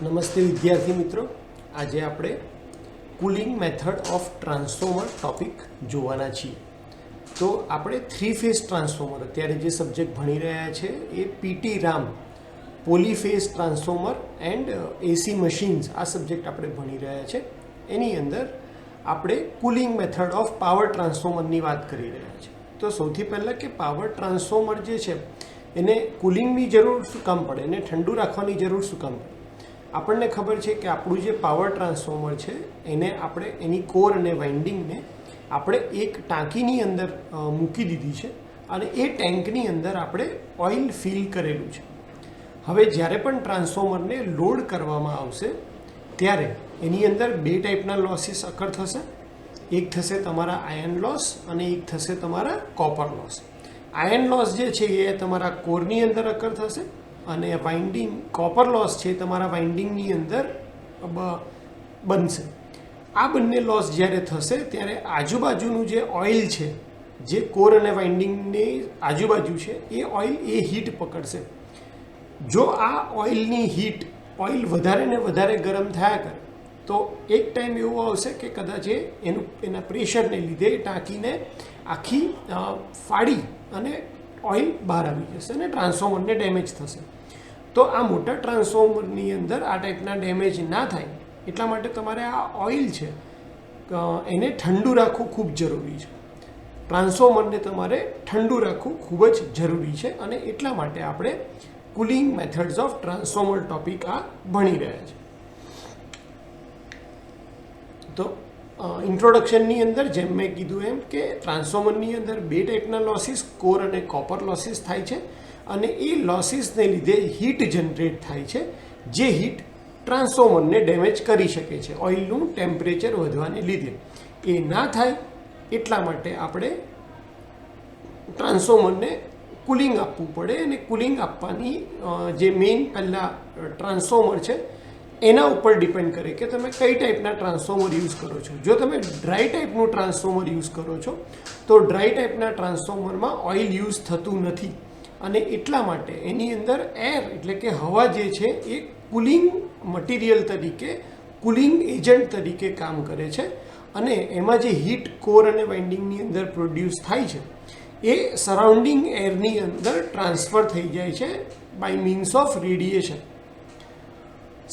નમસ્તે વિદ્યાર્થી મિત્રો, આજે આપણે cooling method of transformer topic જોવાના છીએ. તો આપણે 3 ફેઝ ટ્રાન્સફોર્મર અત્યારે જે સબ્જેક્ટ ભણી રહ્યા છે એ પીટી રામ polyphase transformer and AC machines આ સબ્જેક્ટ આપણે ભણી રહ્યા છે. એની અંદર આપણે કુલિંગ મેથડ ઓફ પાવર ટ્રાન્સફોર્મરની વાત કરી રહ્યા છીએ. તો સૌથી પહેલાં કે પાવર ટ્રાન્સફોર્મર જે છે એને કુલિંગની જરૂર શું કામ પડે, એને ઠંડુ રાખવાની જરૂર શું કામ પડે? આપણને ખબર છે કે આપણું જે પાવર ટ્રાન્સફોર્મર છે એને આપણે એની કોર અને વાઇન્ડિંગને આપણે એક ટાંકીની અંદર મૂકી દીધી છે અને એ ટેન્કની અંદર આપણે ઓઇલ ફિલ કરેલું છે. હવે જ્યારે પણ ટ્રાન્સફોર્મરને લોડ કરવામાં આવશે ત્યારે એની અંદર 2 ટાઈપના લોસીસ અકર થશે. એક થશે તમારા આયર્ન લોસ અને એક થશે તમારા કોપર લોસ. આયર્ન લોસ જે છે એ તમારા કોરની અંદર અકર થશે અને વાઇન્ડિંગ કોપર લોસ છે તમારા વાઇન્ડિંગની અંદર બનશે. આ બંને લોસ જ્યારે થશે ત્યારે આજુબાજુનું જે ઓઇલ છે જે કોર અને વાઇન્ડિંગની આજુબાજુ છે એ ઓઇલ એ હીટ પકડશે. જો આ ઓઇલની હીટ ઓઇલ વધારે ને વધારે ગરમ થયા કરે તો એક ટાઈમ એવો આવશે કે કદાચ એના પ્રેશરને લીધે ટાંકીને આખી ફાડી અને ઓઇલ બહાર આવી જશે અને ટ્રાન્સફોર્મરને ડેમેજ થશે. તો આ મોટા ટ્રાન્સફોર્મરની અંદર આ ટાઈપના ડેમેજ ના થાય એટલા માટે તમારે આ ઓઇલ છે એને ઠંડુ રાખવું ખૂબ જરૂરી છે. ટ્રાન્સફોર્મરને તમારે ઠંડુ રાખવું ખૂબ જ જરૂરી છે અને એટલા માટે આપણે cooling methods of transformer topic આ ભણી રહ્યા છે. તો ઇન્ટ્રોડક્શનની અંદર જેમ મેં કીધું એમ કે ટ્રાન્સફોર્મરની અંદર 2 ટાઈપના લોસીસ કોર અને કોપર લોસીસ થાય છે અને એ લોસીસને લીધે હીટ જનરેટ થાય છે જે હીટ ટ્રાન્સફોર્મરને ડેમેજ કરી શકે છે ઓઇલનું ટેમ્પરેચર વધવાને લીધે. એ ના થાય એટલા માટે આપણે ટ્રાન્સફોર્મરને કુલિંગ આપવું પડે અને કુલિંગ આપવાની જે મેઇન પહેલાં ટ્રાન્સફોર્મર છે એના ઉપર ડિપેન્ડ કરે કે તમે કઈ ટાઈપના ટ્રાન્સફોર્મર યુઝ કરો છો. જો તમે ડ્રાય ટાઈપનું ટ્રાન્સફોર્મર યુઝ કરો છો તો ડ્રાય ટાઈપના ટ્રાન્સફોર્મરમાં ઓઇલ યુઝ થતું નથી અને એટલા માટે એની અંદર એર એટલે કે હવા જે છે એ કુલિંગ મટીરિયલ તરીકે કુલિંગ એજન્ટ તરીકે કામ કરે છે અને એમાં જે હીટ કોર અને વાઇન્ડિંગની અંદર પ્રોડ્યુસ થાય છે એ સરાઉન્ડિંગ એરની અંદર ટ્રાન્સફર થઈ જાય છે by means of radiation.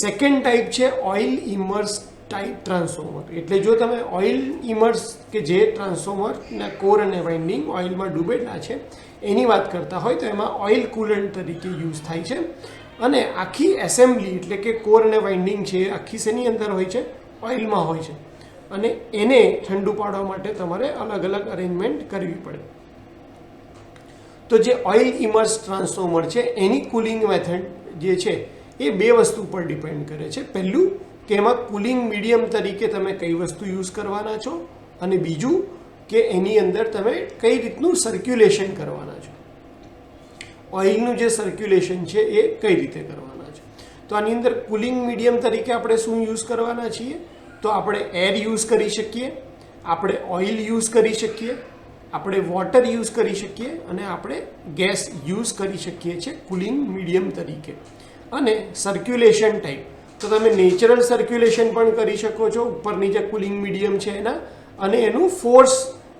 Second type છે ઓઇલ ઇમર્સ ટાઈપ ટ્રાન્સફોર્મર. એટલે જો તમે ઓઇલ ઇમર્સ કે જે ટ્રાન્સફોર્મરના કોર અને વાઇન્ડિંગ ઓઇલમાં ડૂબેલા છે એની વાત કરતા હોય તો એમાં ઓઇલ કુલન્ટ તરીકે યુઝ થાય છે અને આખી એસેમ્બલી એટલે કે કોર અને વાઇન્ડિંગ છે આખી શેની અંદર હોય છે? ઓઇલમાં હોય છે અને એને ઠંડુ પાડવા માટે તમારે અલગ અલગ અરેન્જમેન્ટ કરવી પડે. તો જે ઓઇલ ઇમર્સ ટ્રાન્સફોર્મર છે એની કુલિંગ મેથડ જે છે એ 2 વસ્તુ પર ડિપેન્ડ કરે છે. પહેલું કે એમાં કુલિંગ મીડિયમ તરીકે તમે કઈ વસ્તુ યુઝ કરવાના છો અને બીજું કે એની અંદર તમે કઈ રીતનું સર્ક્યુલેશન કરવાના છો. ઓઇલનું જે સર્ક્યુલેશન છે એ કઈ રીતે કરવાના છે. તો આની અંદર કુલિંગ મીડિયમ તરીકે આપણે શું યુઝ કરવાના છીએ? તો આપણે એર યુઝ કરી શકીએ, આપણે ઓઇલ યુઝ કરી શકીએ, આપણે વોટર યુઝ કરી શકીએ અને આપણે ગેસ યુઝ કરી શકીએ છીએ કુલિંગ મીડિયમ તરીકે. અને સર્ક્યુલેશન ટાઈપ તો તમે નેચરલ સર્ક્યુલેશન પણ કરી શકો છો ઉપરની જે કુલિંગ મીડિયમ છે એના અને એનું ફોર્સ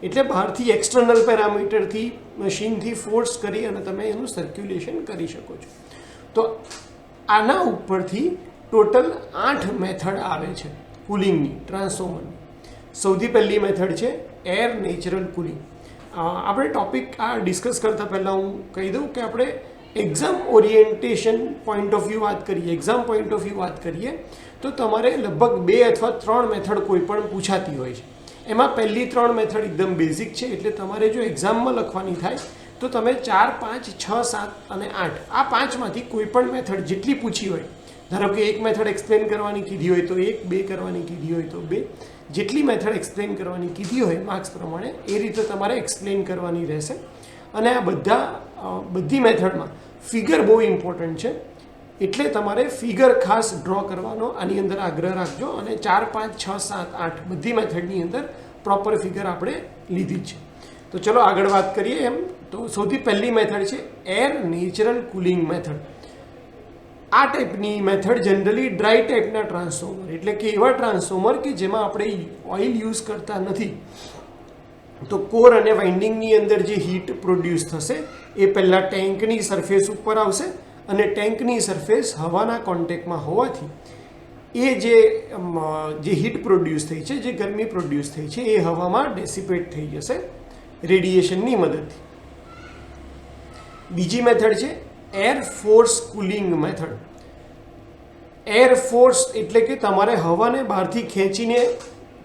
એટલે બહારથી એક્સટર્નલ પેરામીટરથી મશીનથી ફોર્સ કરી અને તમે એનું સર્ક્યુલેશન કરી શકો છો. તો આના ઉપરથી ટોટલ 8 મેથડ આવે છે કુલિંગની ટ્રાન્સફોર્મરની. સૌથી પહેલી મેથડ છે એર નેચરલ કુલિંગ. આપણે ટોપિક આ ડિસ્કસ કરતાં પહેલાં હું કહી દઉં કે આપણે exam orientation point of view વાત કરીએ, એક્ઝામ પોઈન્ટ ઓફ વ્યૂ વાત કરીએ તો તમારે લગભગ 2 અથવા 3 મેથડ કોઈ પણ પૂછાતી હોય છે. એમાં પહેલી 3 મેથડ એકદમ બેઝિક છે એટલે તમારે જો એક્ઝામમાં લખવાની થાય તો તમે 4, 5, 6, 7 અને 8 આ 5માંથી કોઈ પણ મેથડ જેટલી પૂછી હોય, ધારો કે એક મેથડ એક્સપ્લેન કરવાની કીધી હોય તો 1, 2 કરવાની કીધી હોય તો 2, જેટલી મેથડ એક્સપ્લેન કરવાની કીધી હોય માર્ક્સ પ્રમાણે એ રીતે તમારે એક્સપ્લેન કરવાની રહેશે. અને આ બધી મેથડમાં ફિગર બહુ ઇમ્પોર્ટન્ટ છે એટલે તમારે ફિગર ખાસ ડ્રો કરવાનો આની અંદર આગ્રહ રાખજો અને 4, 5, 6, 7, 8 બધી મેથડની અંદર પ્રોપર ફિગર આપણે લીધી જ છે. તો ચલો આગળ વાત કરીએ. એમ તો સૌથી પહેલી મેથડ છે એર નેચરલ કુલિંગ મેથડ. આ ટાઈપની મેથડ જનરલી ડ્રાય ટાઈપના ટ્રાન્સફોર્મર, એટલે કે એવા ટ્રાન્સફોર્મર કે જેમાં આપણે ઓઇલ યુઝ કરતા નથી, તો કોર અને વાઇન્ડિંગની અંદર જે હીટ પ્રોડ્યુસ થશે એ પહેલાં ટેન્કની સરફેસ ઉપર આવશે અને ટેન્કની સરફેસ હવાના કોન્ટેક્ટમાં હોવાથી એ જે હીટ પ્રોડ્યુસ થઈ છે, જે ગરમી પ્રોડ્યુસ થઈ છે, એ હવામાં ડેસિપેટ થઈ જશે રેડિયેશનની મદદથી. બીજી મેથડ છે air force cooling method. Air force એટલે કે તમારે હવાને બહારથી ખેંચીને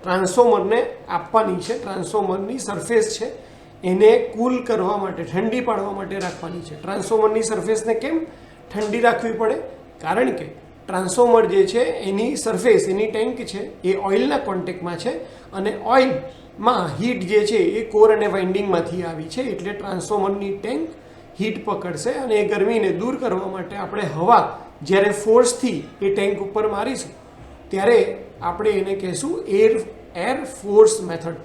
ટ્રાન્સફોર્મરને આપવાની છે, ટ્રાન્સફોર્મરની સરફેસ છે એને કૂલ કરવા માટે, ઠંડી પાડવા માટે રાખવાની છે. ટ્રાન્સફોર્મરની સરફેસને કેમ ઠંડી રાખવી પડે? કારણ કે ટ્રાન્સફોર્મર જે છે એની સરફેસ, એની ટેન્ક છે એ ઓઇલના કોન્ટેક્ટમાં છે અને ઓઇલમાં હીટ જે છે એ કોર અને વાઇન્ડિંગમાંથી આવી છે, એટલે ટ્રાન્સફોર્મરની ટેન્ક હીટ પકડશે અને એ ગરમીને દૂર કરવા માટે આપણે હવા જ્યારે ફોર્સથી એ ટેન્ક ઉપર મારીશું ત્યારે આપણે એને કહેશું એર ફોર્સ મેથડ.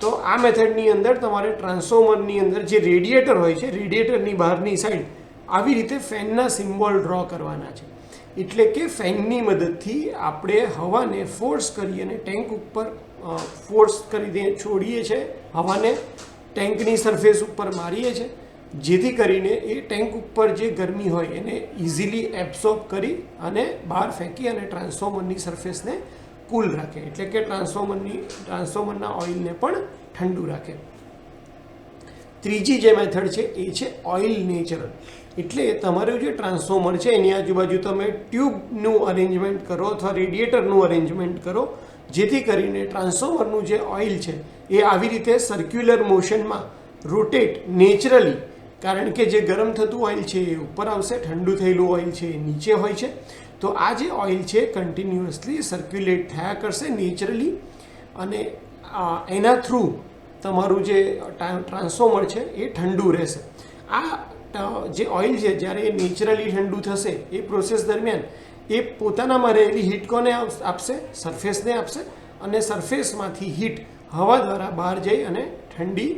તો આ મેથડની અંદર તમારે ટ્રાન્સફોર્મરની અંદર જે રેડિયેટર હોય છે, રેડિયેટરની બહારની સાઈડ આવી રીતે ફેનના સિમ્બોલ ડ્રો કરવાના છે, એટલે કે ફેનની મદદથી આપણે હવાને ફોર્સ કરી અને ટેન્ક ઉપર ફોર્સ કરી છોડીએ છીએ, હવાને ટેન્કની સરફેસ ઉપર મારીએ છીએ, જેથી કરીને એ ટેન્ક ઉપર જે ગરમી હોય એને ઇઝીલી એબ્સોર્બ કરી અને બહાર ફેંકી અને ટ્રાન્સફોર્મરની સરફેસને કૂલ રાખે, એટલે કે ટ્રાન્સફોર્મરના ઓઇલને પણ ઠંડુ રાખે. ત્રીજી જે મેથડ છે એ છે ઓઇલ નેચરલ. એટલે તમારું જે ટ્રાન્સફોર્મર છે એની આજુબાજુ તમે ટ્યુબનું અરેન્જમેન્ટ કરો અથવા રેડિયેટરનું અરેન્જમેન્ટ કરો, જેથી કરીને ટ્રાન્સફોર્મરનું જે ઓઇલ છે એ આવી રીતે સર્ક્યુલર મોશનમાં રોટેટ નેચરલી, કારણ કે જે ગરમ થતું ઓઇલ છે એ ઉપર આવશે, ઠંડુ થયેલું ઓઇલ છે એ નીચે હોય છે, તો આ જે ઓઇલ છે કન્ટિન્યુઅસલી સર્ક્યુલેટ થયા કરશે નેચરલી અને એના થ્રુ તમારું જે ટ્રાન્સફોર્મર છે એ ઠંડુ રહેશે. આ જે ઓઇલ છે જ્યારે એ નેચરલી ઠંડુ થશે એ પ્રોસેસ દરમિયાન એ પોતાનામાં રહેલી હીટ કોને આપશે? સરફેસને આપશે અને સરફેસમાંથી હીટ હવા દ્વારા બહાર જઈ અને ઠંડી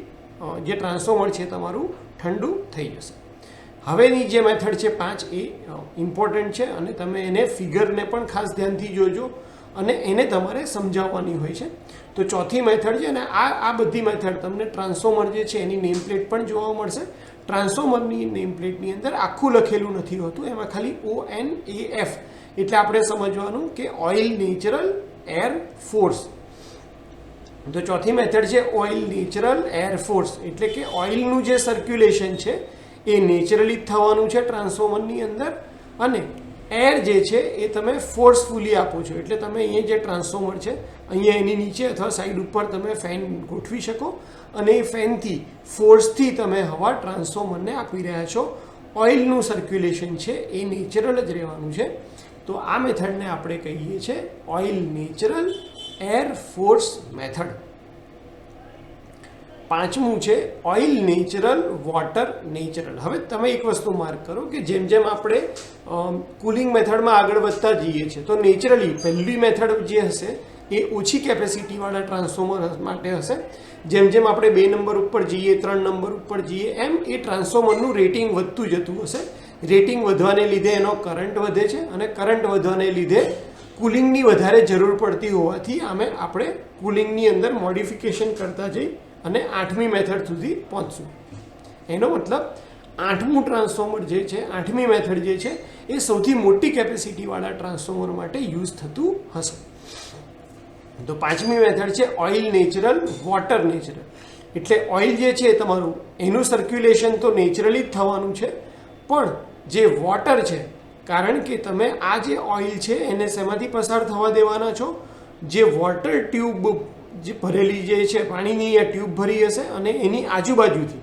જે ટ્રાન્સફોર્મર છે તમારું ઠંડુ થઈ જશે. હવેની જે મેથડ છે 5 એ ઇમ્પોર્ટન્ટ છે અને તમે એને ફિગરને પણ ખાસ ધ્યાનથી જોજો અને એને તમારે સમજાવવાની હોય છે. તો ચોથી મેથડ છે અને આ બધી મેથડ તમને ટ્રાન્સફોર્મર જે છે એની નેમ પ્લેટ પણ જોવા મળશે. ટ્રાન્સફોર્મરની નેમ પ્લેટની અંદર આખું લખેલું નથી હોતું, એમાં ખાલી ONAF, એટલે આપણે સમજવાનું કે ઓઇલ નેચરલ એર ફોર્સ. તો ચોથી મેથડ છે ઓઇલ નેચરલ એર ફોર્સ, એટલે કે ઓઇલનું જે સર્ક્યુલેશન છે એ નેચરલી જ થવાનું છે ટ્રાન્સફોર્મરની અંદર અને એર જે છે એ તમે ફોર્સફુલી આપો છો, એટલે તમે અહીંયા જે ટ્રાન્સફોર્મર છે અહીંયા એની નીચે અથવા સાઈડ ઉપર તમે ફેન ગોઠવી શકો અને એ ફેનથી ફોર્સથી તમે હવા ટ્રાન્સફોર્મરને આપી રહ્યા છો. ઓઇલનું સર્ક્યુલેશન છે એ નેચરલ જ રહેવાનું છે. તો આ મેથડને આપણે કહીએ છીએ oil natural air force method. પાંચમું છે ઓઇલ નેચરલ વોટર નેચરલ. હવે તમે એક વસ્તુ માર્ક કરો કે જેમ જેમ આપણે કુલિંગ મેથડમાં આગળ વધતા જઈએ છીએ તો નેચરલી પહેલી મેથડ જે હશે એ ઓછી કેપેસિટીવાળા ટ્રાન્સફોર્મર માટે હશે. જેમ જેમ આપણે 2 નંબર ઉપર જઈએ, 3 નંબર ઉપર જઈએ, એમ એ ટ્રાન્સફોર્મરનું રેટિંગ વધતું જતું હશે. રેટિંગ વધવાને લીધે એનો કરંટ વધે છે અને કરંટ વધવાને લીધે કુલિંગની વધારે જરૂર પડતી હોવાથી આપણે કુલિંગની અંદર મોડિફિકેશન કરતા જઈ અને 8મી મેથડ સુધી પહોંચશું. એનો મતલબ 8મું ટ્રાન્સફોર્મર જે છે, 8મી મેથડ જે છે એ સૌથી મોટી કેપેસિટીવાળા ટ્રાન્સફોર્મર માટે યુઝ થતું હશે. તો 5મી મેથડ છે ઓઇલ નેચરલ વોટર નેચરલ. એટલે ઓઇલ જે છે તમારું એનું સર્ક્યુલેશન તો નેચરલી જ થવાનું છે, પણ જે વોટર છે, કારણ કે તમે આ જે ઓઇલ છે એને શેમાંથી પસાર થવા દેવાના છો? જે વોટર ટ્યુબ જે ભરેલી જે છે પાણીની આ ટ્યુબ ભરી હશે અને એની આજુબાજુથી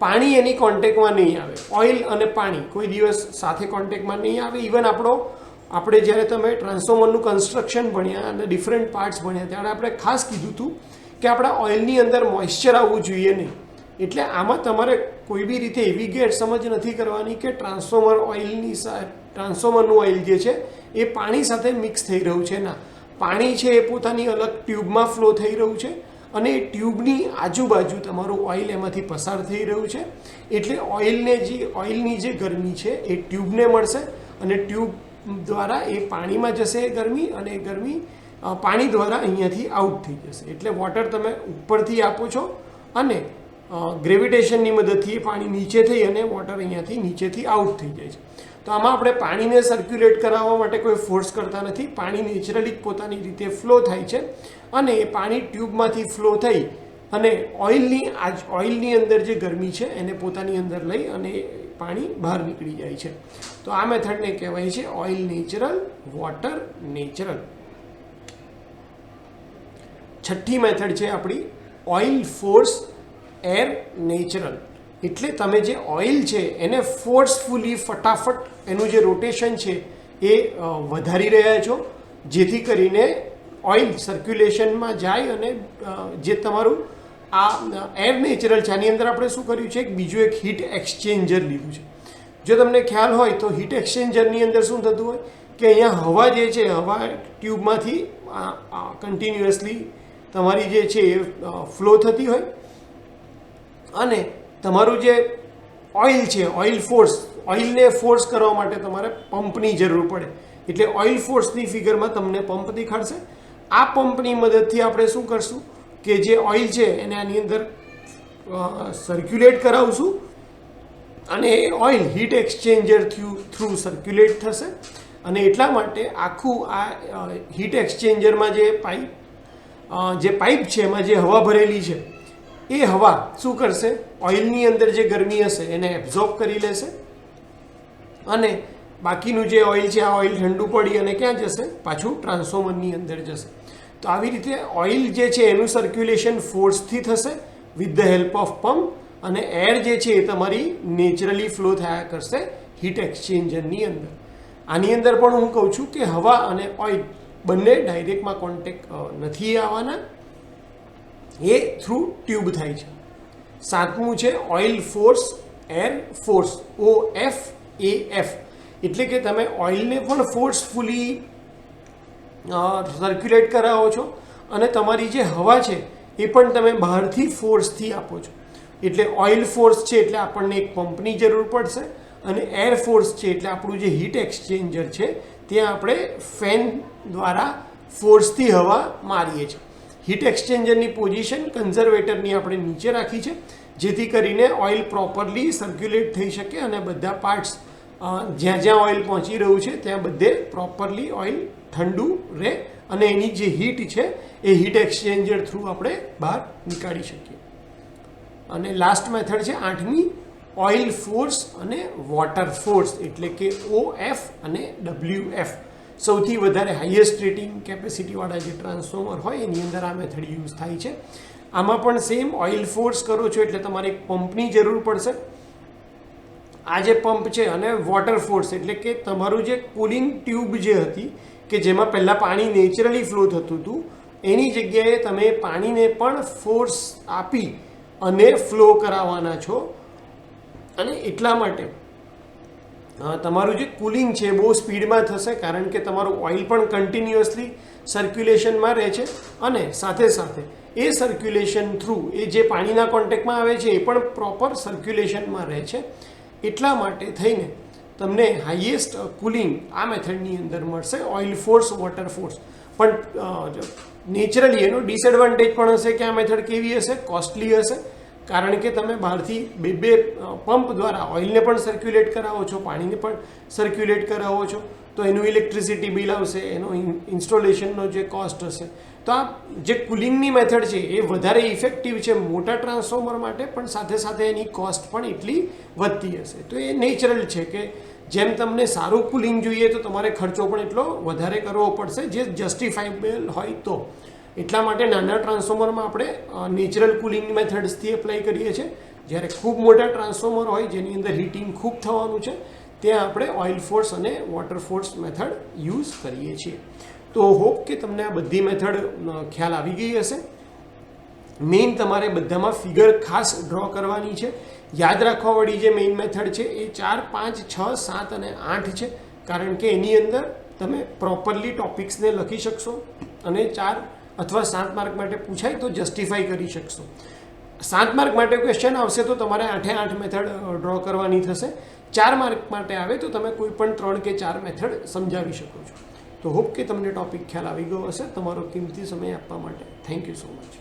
પાણી એની કોન્ટેક્ટમાં નહીં આવે. ઓઇલ અને પાણી કોઈ દિવસ સાથે કોન્ટેક્ટમાં નહીં આવે. ઇવન આપણે જ્યારે તમે ટ્રાન્સફોર્મરનું કન્સ્ટ્રક્શન ભણ્યા અને ડિફરન્ટ પાર્ટ્સ ભણ્યા ત્યારે આપણે ખાસ કીધું હતું કે આપણા ઓઇલની અંદર મોઇશ્ચર આવવું જોઈએ નહીં. એટલે આમાં તમારે કોઈ બી રીતે એવી ગેરસમજ નથી કરવાની કે ટ્રાન્સફોર્મરનું ઓઇલ જે છે એ પાણી સાથે મિક્સ થઈ રહ્યું છે. ના, પાણી છે એ પોતાની અલગ ટ્યુબમાં ફ્લો થઈ રહ્યું છે અને એ ટ્યુબની આજુબાજુ તમારું ઓઇલ એમાંથી પસાર થઈ રહ્યું છે. એટલે ઓઇલની જે ગરમી છે એ ટ્યુબને મળશે અને ટ્યુબ દ્વારા એ પાણીમાં જશે ગરમી, અને એ ગરમી પાણી દ્વારા અહીંયાથી આઉટ થઈ જશે. એટલે વોટર તમે ઉપરથી આપો છો અને ગ્રેવિટેશનની મદદથી પાણી નીચે થઈ અને વોટર અહીંયાથી નીચેથી આઉટ થઈ જાય છે. તો આમાં આપણે પાણીને સર્ક્યુલેટ કરાવવા માટે કોઈ ફોર્સ કરતા નથી. પાણી નેચરલી જ પોતાની રીતે ફ્લો થાય છે અને એ પાણી ટ્યુબમાંથી ફ્લો થઈ અને ઓઇલની અંદર જે ગરમી છે એને પોતાની અંદર લઈ અને પાણી બહાર નીકળી જાય છે. તો આ મેથડને કહેવાય છે ઓઇલ નેચરલ, વોટર નેચરલ. છઠ્ઠી મેથડ છે આપણી ઓઇલ ફોર્સ એર નેચરલ. એટલે તમે જે ઓઇલ છે એને ફોર્સફુલી ફટાફટ એનું જે રોટેશન છે એ વધારી રહ્યા છો, જેથી કરીને ઓઇલ સર્ક્યુલેશનમાં જાય અને જે તમારું આ એર નેચરલ છે આની અંદર આપણે શું કર્યું છે, એક બીજું એક હીટ એક્સચેન્જર લીધું છે. જો તમને ખ્યાલ હોય તો હીટ એક્સચેન્જરની અંદર શું થતું હોય કે અહીંયા હવા જે છે, હવા ટ્યુબમાંથી કન્ટિન્યુઅસલી તમારી જે છે એ ફ્લો થતી હોય અને તમારું જે ઓઇલ છે, ઓઇલ ફોર્સ, ઓઇલને ફોર્સ કરવા માટે તમારે પંપની જરૂર પડે. એટલે ઓઇલ ફોર્સની ફિગરમાં તમને પંપ દેખાડશે. આ પંપની મદદથી આપણે શું કરશું કે જે ઓઇલ છે એને આની અંદર સર્ક્યુલેટ કરાવશું અને એ oil heat exchanger through circulate થશે. અને એટલા માટે આખું આ હીટ એક્સચેન્જરમાં જે પાઇપ છે એમાં જે હવા ભરેલી છે એ હવા શું કરશે, ઓઇલની અંદર જે ગરમી હશે એને એબ્ઝોર્બ કરી લેશે અને બાકીનું જે ઓઇલ છે આ ઓઇલ ઠંડુ પડી અને ક્યાં જશે, પાછું ટ્રાન્સફોર્મરની અંદર જશે. તો આવી રીતે ઓઇલ જે છે એનું સર્ક્યુલેશન ફોર્સથી થશે with the help of pump, અને એર જે છે એ તમારી નેચરલી ફ્લો થયા કરશે હીટ એક્સચેન્જરની અંદર. આની અંદર પણ હું કહું છું કે હવા અને ઓઇલ બંને ડાયરેક્ટમાં કોન્ટેક્ટ નથી આવવાના, એ થ્રુ ટ્યુબ થાય છે. સાતમું છે oil force air force, OFAF. એટલે કે તમે ઓઇલને પણ ફોર્સફુલી સર્ક્યુલેટ કરાવો છો અને તમારી જે હવા છે એ પણ તમે બહારથી ફોર્સથી આપો છો. એટલે ઓઇલ ફોર્સ છે એટલે આપણને એક પંપની જરૂર પડશે અને એર ફોર્સ છે એટલે આપણું જે હીટ એક્સચેન્જર છે ત્યાં આપણે ફેન દ્વારા ફોર્સથી હવા મારીએ છીએ. હીટ એક્સચેન્જરની પોઝિશન કન્ઝર્વેટરની આપણે નીચે રાખી છે જેથી કરીને ઓઇલ પ્રોપરલી સર્ક્યુલેટ થઈ શકે અને બધા પાર્ટ્સ જ્યાં જ્યાં ઓઇલ પહોંચી રહ્યું છે ત્યાં બધે પ્રોપરલી ઓઇલ ઠંડુ રહે અને એની જે હીટ છે એ હીટ એક્સચેન્જર થ્રુ આપણે બહાર નીકાળી શકીએ. અને લાસ્ટ મેથડ છે આઠમી, ઓઇલ ફોર્સ અને વોટર ફોર્સ. એટલે કે OF અને WF. સૌથી વધારે હાઈએસ્ટ રેટિંગ કેપેસિટીવાળા જે ટ્રાન્સફોર્મર હોય એની અંદર આ મેથડ યુઝ થાય છે. આમાં પણ સેમ ઓઇલ ફોર્સ કરો છો એટલે તમારે એક પંપની જરૂર પડશે. આ જે પંપ છે અને વોટર ફોર્સ એટલે કે તમારું જે કુલિંગ ટ્યુબ જે હતી કે જેમાં પહેલાં પાણી નેચરલી ફ્લો થતું હતું એની જગ્યાએ તમે પાણીને પણ ફોર્સ આપી અને ફ્લો કરાવવાના છો. અને એટલા માટે તમારું જે કુલિંગ છે બહુ સ્પીડમાં થશે કારણ કે તમારું ઓઇલ પણ કન્ટિન્યુઅસલી સર્ક્યુલેશનમાં રહે છે અને સાથે સાથે એ સર્ક્યુલેશન થ્રુ એ જે પાણીના કોન્ટેક્ટમાં આવે છે એ પણ પ્રોપર સર્ક્યુલેશનમાં રહે છે. એટલા માટે થઈને તમને હાઈએસ્ટ કુલિંગ આ મેથડની અંદર મળશે, ઓઇલ ફોર્સ, વોટર ફોર્સ. પણ નેચરલી એનો ડિસએડવાન્ટેજ પણ હશે કે આ મેથડ કેવી હશે, કોસ્ટલી હશે. કારણ કે તમે બહારથી બે પંપ દ્વારા ઓઇલને પણ સર્ક્યુલેટ કરાવો છો, પાણીને પણ સર્ક્યુલેટ કરાવો છો, તો એનું ઇલેક્ટ્રિસિટી બિલ આવશે, એનો ઇન્સ્ટોલેશનનો જે કોસ્ટ હશે. તો આ જે કુલિંગની મેથડ છે એ વધારે ઇફેક્ટિવ છે મોટા ટ્રાન્સફોર્મર માટે, પણ સાથે સાથે એની કોસ્ટ પણ એટલી વધતી હશે. તો એ નેચરલ છે કે જેમ તમને સારું કુલિંગ જોઈએ તો તમારે ખર્ચો પણ એટલો વધારે કરવો પડશે, જે જસ્ટિફાઈબલ હોય તો. એટલા માટે નાના ટ્રાન્સફોર્મરમાં આપણે નેચરલ કુલિંગ મેથડ્સથી એપ્લાય કરીએ છીએ. જ્યારે ખૂબ મોટા ટ્રાન્સફોર્મર હોય જેની અંદર હીટિંગ ખૂબ થવાનું છે ત્યાં આપણે ઓઇલ ફોર્સ અને વોટર ફોર્સ મેથડ યુઝ કરીએ છીએ. તો હોપ કે તમને આ બધી મેથડ ખ્યાલ આવી ગઈ હશે. મેઇન તમારે બધામાં ફિગર ખાસ ડ્રો કરવાની છે. યાદ રાખવાવાળી જે મેઇન મેથડ છે એ 4, 5, 6, 7 અને 8 છે, કારણ કે એની અંદર તમે પ્રોપરલી ટોપિક્સને લખી શકશો અને 4 અથવા 7 માર્ક માટે પૂછાય તો જસ્ટિફાઈ કરી શકશો. 7 માર્ક માટે ક્વેશ્ચન આવશે તો તમારે 8 મેથડ ડ્રો કરવાની થશે. 4 માર્ક માટે આવે તો તમે કોઈ પણ 3 કે 4 મેથડ સમજાવી શકો છો. તો હોપ કે તમને ટોપિક ખ્યાલ આવી ગયો હશે. તમારો કિંમતી સમય આપવા માટે થેન્ક યુ સો મચ.